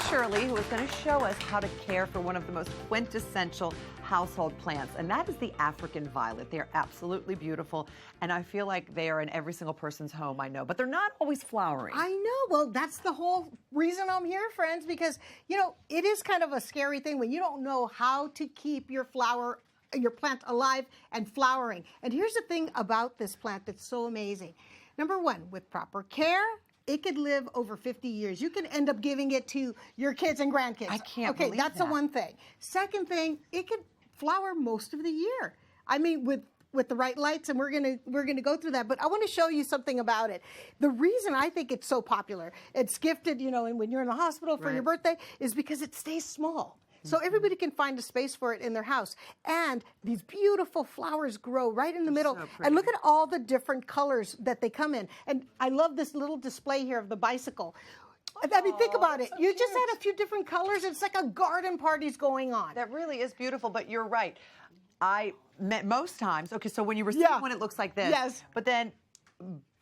Shirley, who is going to show us how to care for one of the most quintessential household plants, and that is the African violet. They're absolutely beautiful, and I feel like they are in every single person's home, I know, but they're not always flowering. I know. Well, that's the whole reason I'm here, friends, because, you know, it is kind of a scary thing when you don't know how to keep your plant alive and flowering. And here's the thing about this plant that's so amazing. Number one, with proper care, it could live over 50 years. You could end up giving it to your kids and grandkids. I can't believe believe that's that. the one thing. Second thing, it could flower most of the year. I mean, with the right lights, and we're gonna go through that. But I want to show you something about it. The reason I think it's so popular, it's gifted, you know, and when you're in the hospital for your birthday, is because it stays small. So everybody can find a space for it in their house. And these beautiful flowers grow right in the middle. So and look at all the different colors that they come in. And I love this little display here of the bicycle. I mean, think about it. So You just cute. had a few different colors. It's like a garden party's going on. That really is beautiful, but you're right. I met most times, okay, so when you receive one, it looks like this. Yes. But then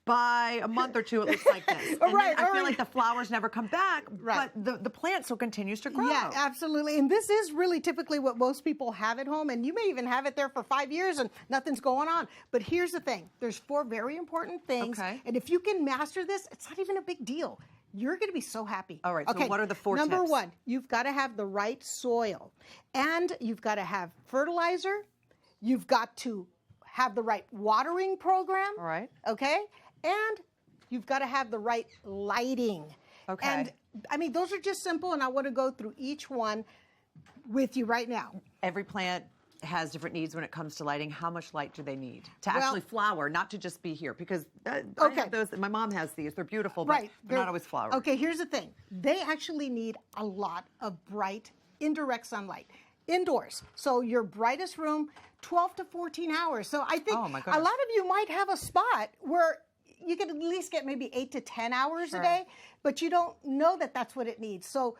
by a month or two, it looks like this. And Right, then I feel like the flowers never come back, Right. but the plant still continues to grow. Yeah, absolutely. And this is really typically what most people have at home. And you may even have it there for 5 years and nothing's going on. But here's the thing. There's 4 very important things. Okay. And if you can master this, it's not even a big deal. You're going to be so happy. All right, so what are the 4 Number tips? 1, you've got to have the right soil. And you've got to have fertilizer. You've got to have the right watering program. All right. Okay? And you've got to have the right lighting. Okay. And I mean, those are just simple, and I want to go through each one with you right now. Every plant has different needs when it comes to lighting. How much light do they need to actually flower, not to just be here? Because I have those, my mom has these. They're beautiful, but they're not always flowering. Okay, here's the thing. They actually need a lot of bright, indirect sunlight. Indoors. So your brightest room, 12 to 14 hours. So I think Oh, my a goodness. lot of you might have a spot where you could at least get maybe 8 to 10 hours a day, but you don't know that that's what it needs. So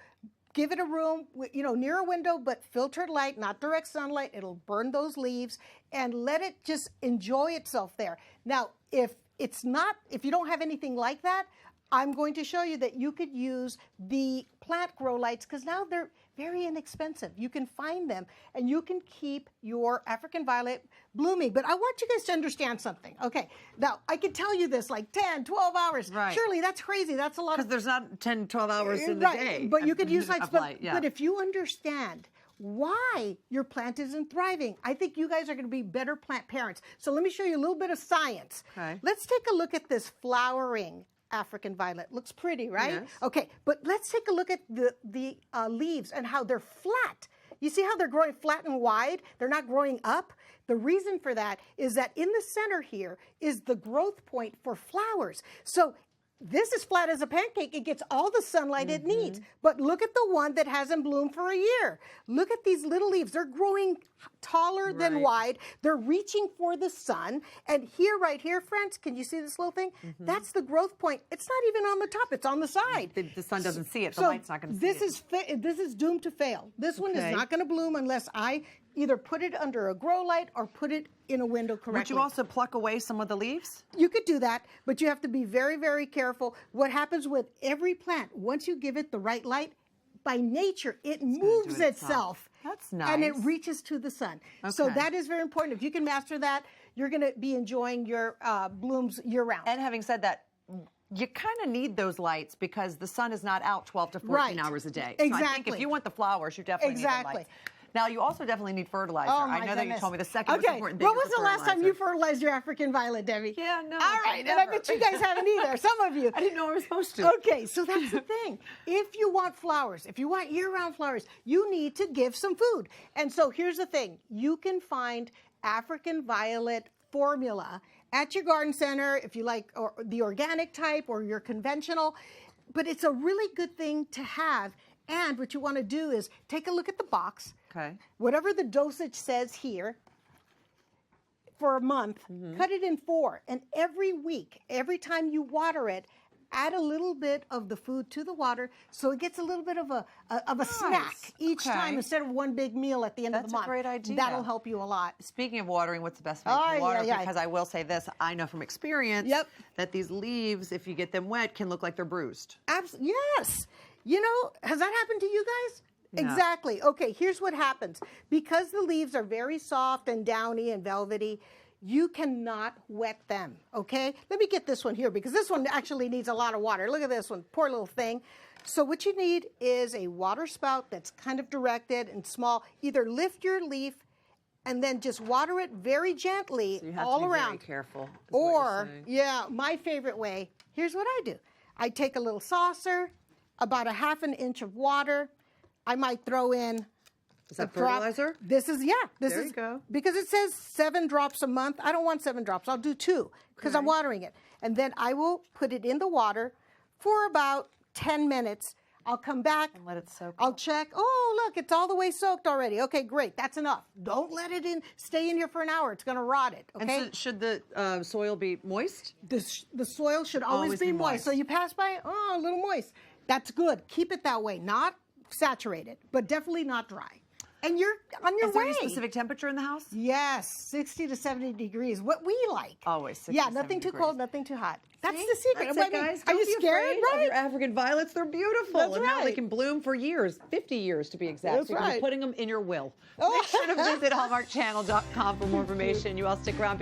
give it a room, you know, near a window, but filtered light, not direct sunlight. It'll burn those leaves, and let it just enjoy itself there. Now, if you don't have anything like that, I'm going to show you that you could use the plant grow lights, because now they're very inexpensive. You can find them, and you can keep your African violet blooming. But I want you guys to understand something. Okay, now I could tell you this like 10, 12 hours. Right. Surely that's crazy. That's a lot. Because there's not 10, 12 hours in the day. But you could use lights. of light, yeah. But if you understand why your plant isn't thriving, I think you guys are going to be better plant parents. So let me show you a little bit of science. Okay. Let's take a look at this flowering African violet. Looks pretty, right? Yes. Okay, but let's take a look at the leaves and how they're flat. You see how they're growing flat and wide? They're not growing up. The reason for that is that in the center here is the growth point for flowers. So this is flat as a pancake. It gets all the sunlight it needs. But look at the one that hasn't bloomed for a year. Look at these little leaves. They're growing taller than wide. They're reaching for the sun. And here, right here, friends, can you see this little thing? That's the growth point. It's not even on the top. It's on the side. The sun doesn't see it. The So light's not going to see it. this is doomed to fail. This one is not going to bloom unless I either put it under a grow light or put it in a window correctly. Would you also pluck away some of the leaves? You could do that, but you have to be very, very careful. What happens with every plant, once you give it the right light, by nature, it moves itself. That's nice. And it reaches to the sun. So that is very important. If you can master that, you're going to be enjoying your blooms year-round. And having said that, you kind of need those lights because the sun is not out 12 to 14 hours a day. So I think if you want the flowers, you definitely need the lights. Now, you also definitely need fertilizer. Oh, my I know that you goodness. told me the second most important thing When was is the last time fertilizer. you fertilized your African violet, Debbie? Yeah, no. All right, and I bet you guys haven't either. Some of you. I didn't know I was supposed to. Okay, so that's the thing. If you want flowers, if you want year-round flowers, you need to give some food. And so here's the thing. You can find African violet formula at your garden center, if you like or the organic type or your conventional. But it's a really good thing to have. And what you want to do is take a look at the box. Okay. Whatever the dosage says here, for a month, cut it in 4. And every week, every time you water it, add a little bit of the food to the water so it gets a little bit of a snack each time instead of one big meal at the end of the month. That's a great idea. That'll help you a lot. Speaking of watering, what's the best way to water? Because I will say this, I know from experience that these leaves, if you get them wet, can look like they're bruised. Yes. You know, has that happened to you guys? No. Exactly. Okay, here's what happens. Because the leaves are very soft and downy and velvety, you cannot wet them, okay? Let me get this one here because this one actually needs a lot of water. Look at this one, poor little thing. So what you need is a water spout that's kind of directed and small. Either lift your leaf and then just water it very gently So you have all to be around. very careful. is what Or, you're saying. yeah, my favorite way, here's what I do. I take a little saucer, about a ½ an inch of water. I might throw in Is that a drop. fertilizer? This is, this There is, you go. because it says 7 drops a month. I don't want 7 drops. I'll do 2 because I'm Okay. watering it. And then I will put it in the water for about 10 minutes. I'll come back. And let it soak. I'll check. Oh, look, it's all the way soaked already. Okay, great. That's enough. Don't let it stay in here for an hour. It's going to rot it. Okay. And so should the soil be moist? The soil should always be moist. So you pass by, a little moist. That's good. Keep it that way. Not saturated, but definitely not dry. And you're on your Is there way. any specific temperature in the house? Yes, 60 to 70 degrees. What we like. Always 60 Yeah, to nothing 70 too degrees. cold, nothing too hot. That's See? the secret. That's I it, mean, guys. are Don't you be scared? afraid of Right? your African violets. They're beautiful. That's and now they right. can bloom for years, 50 years to be exact. That's So you can be right. putting them in your will. Oh. Make sure to visit hallmarkchannel.com for more information. You all stick around.